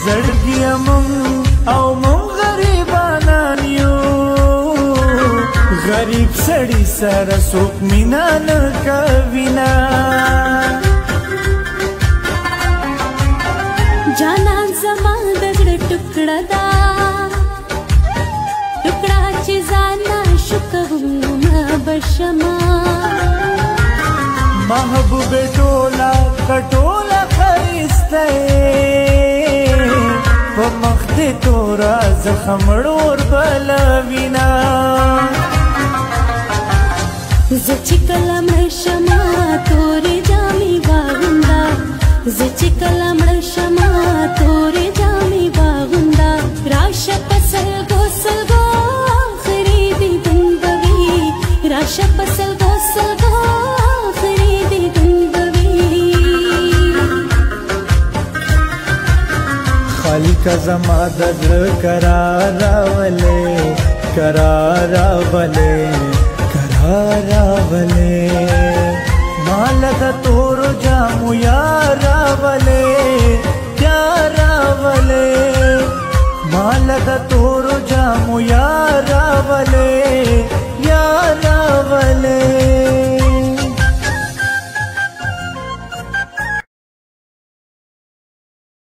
زړګي مون او مون غریبانان یو غریب سړی سره څوک مینا نه کوینا جانان زما د زړه ټوکړه دا ټوکړه چې ځان ناشکومه بشما محبوب ټولا کټولا خریسته په مخ دې تورا زخم ډور بلوینا زه چې کله مړه شمه تورې جامې واغونده زه چې کله مړه شمه تورې جامې واغونده راشه په سلګو سلګو آخري دیدن به وي راشه په سلګو سلګو آخري دیدن به وي خالقه زما د زړه کرار راولې کرار راولې راولے مال د تور جامو یا راولے یا راولے مال د تور جامو یا